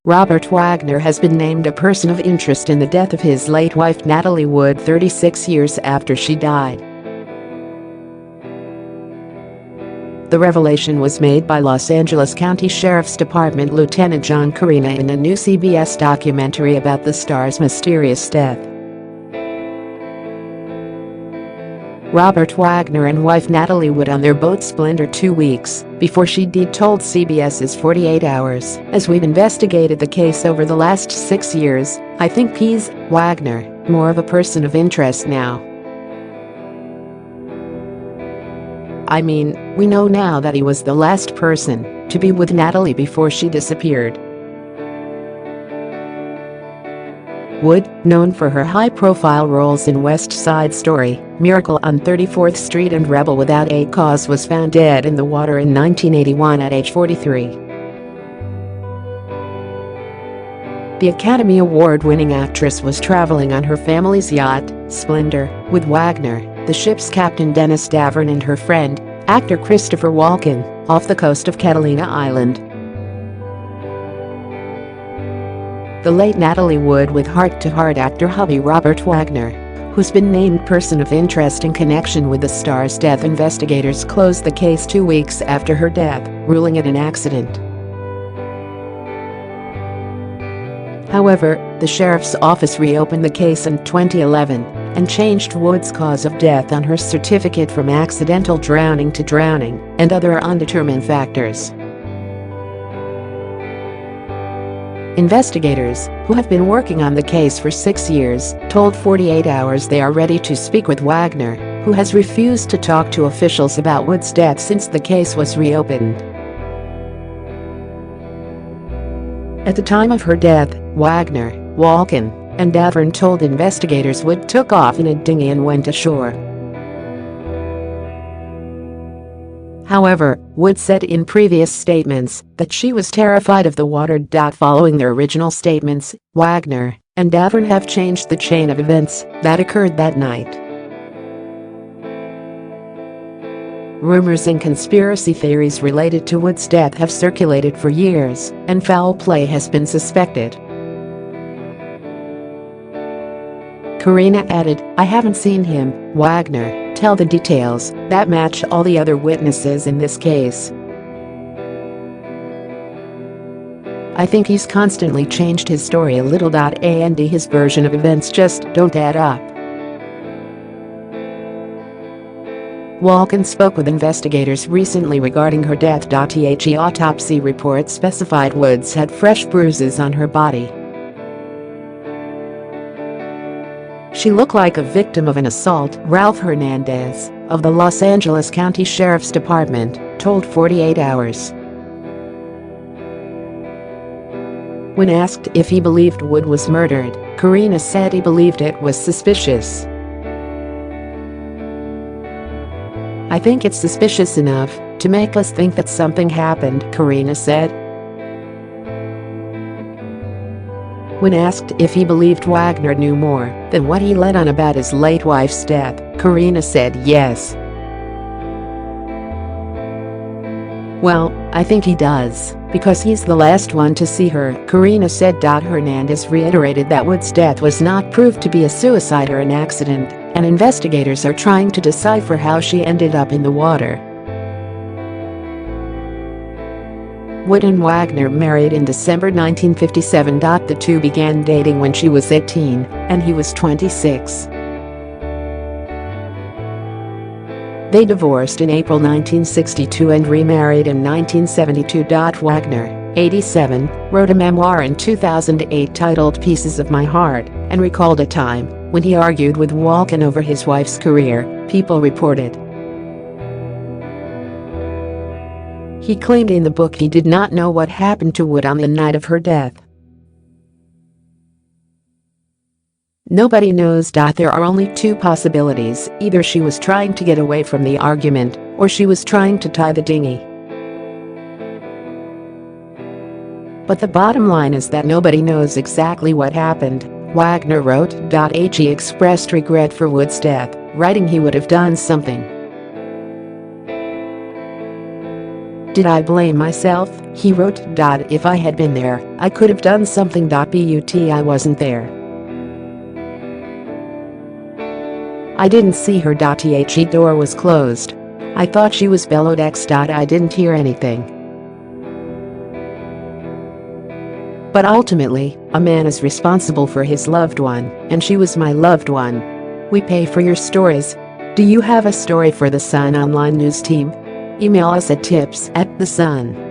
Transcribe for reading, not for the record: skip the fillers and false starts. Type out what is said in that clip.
Robert Wagner has been named a person of interest in the death of his late wife Natalie Wood 36 years after she died. The revelation was made by Los Angeles County Sheriff's Department Lieutenant John Corina in a new CBS documentary about the star's mysterious death. Robert Wagner and wife Natalie Wood on their boat Splendour 2 weeks before she died told CBS's 48 Hours, "As we've investigated the case over the last 6 years, I think he's, Wagner, more of a person of interest now. I mean, we know now that he was the last person to be with Natalie before she disappeared." Wood, known for her high-profile roles in West Side Story, Miracle on 34th Street and Rebel Without a Cause, was found dead in the water in 1981 at age 43. The Academy Award-winning actress was traveling on her family's yacht, Splendour, with Wagner, the ship's captain Dennis Davern, and her friend, actor Christopher Walken, off the coast of Catalina Island. The late Natalie Wood with Hart actor hubby Robert Wagner, who's been named person of interest in connection with the star's death. Investigators closed the case 2 weeks after her death, ruling it an accident. However, the sheriff's office reopened the case in 2011 and changed Wood's cause of death on her certificate from accidental drowning to drowning and other undetermined factors. Investigators, who have been working on the case for 6 years, told 48 Hours they are ready to speak with Wagner, who has refused to talk to officials about Wood's death since the case was reopened. At the time of her death, Wagner, Walken, and Davern told investigators Wood took off in a dinghy and went ashore. However, Wood said in previous statements that she was terrified of the water. Following their original statements, Wagner and Davern have changed the chain of events that occurred that night. Rumors and conspiracy theories related to Wood's death have circulated for years, and foul play has been suspected. Corina added, "I haven't seen him, Wagner, tell the details that match all the other witnesses in this case. I think he's constantly changed his story a little.And his version of events just don't add up." Walken spoke with investigators recently regarding her death. The autopsy report specified Woods had fresh bruises on her body. "She looked like a victim of an assault," Ralph Hernandez, of the Los Angeles County Sheriff's Department, told 48 Hours. When asked if he believed Wood was murdered, Corina said he believed it was suspicious. "I think it's suspicious enough to make us think that something happened," Corina said. When asked if he believed Wagner knew more than what he let on about his late wife's death, Corina said yes. "Well, I think he does, because he's the last one to see her," Corina said. Hernandez reiterated that Wood's death was not proved to be a suicide or an accident, and investigators are trying to decipher how she ended up in the water. Wood and Wagner married in December 1957. The two began dating when she was 18 and he was 26. They divorced in April 1962 and remarried in 1972. Wagner, 87, wrote a memoir in 2008 titled Pieces of My Heart and recalled a time when he argued with Walken over his wife's career, People reported. He claimed in the book he did not know what happened to Wood on the night of her death. Nobody knows. There are only two possibilities: either she was trying to get away from the argument, or she was trying to tie the dinghy. But the bottom line is that nobody knows exactly what happened, Wagner wrote. He expressed regret for Wood's death, writing he would have done something Did I blame myself? He wrote. If I had been there, I could have done something. But I wasn't there. I didn't see her. The door was closed. I thought she was bellowed. I didn't hear anything. But ultimately, a man is responsible for his loved one, and she was my loved one. We pay for your stories. Do you have a story for The Sun online news team? Email us at tips@thesun.